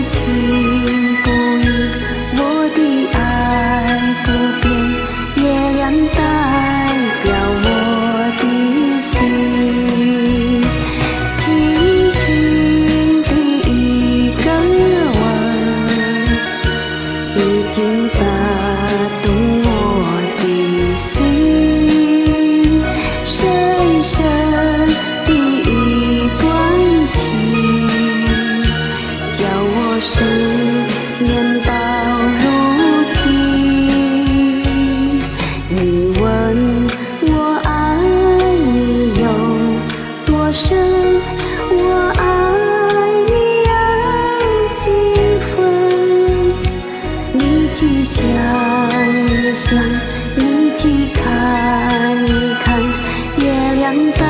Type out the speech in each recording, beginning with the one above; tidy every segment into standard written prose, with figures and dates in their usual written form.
情不移，我的爱不变。月亮代表我的心，轻轻的一个吻，已经打动我的心，深深的一段情，叫我思念到如今。你问我爱你有多深，我爱你有几分？你去想一想，你去看一看，月亮代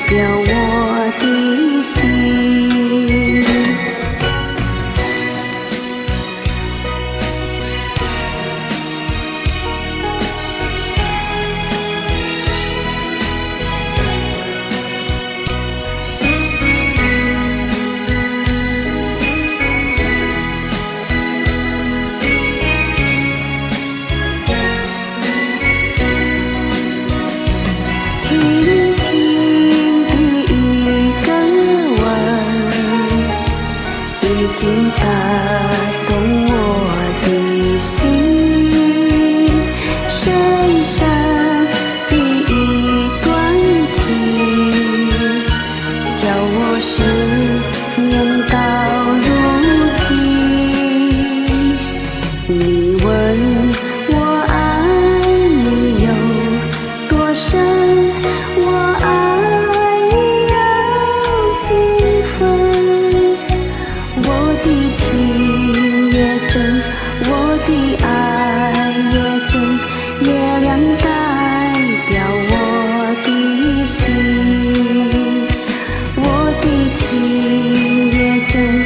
表我的心。轻轻的一个吻，已经打动我的心，深深的一段情，叫我思念到如今。你问我爱你有多深，我爱你有几分？我的情也真，我的爱也真，月亮代表我的心。我的情也真。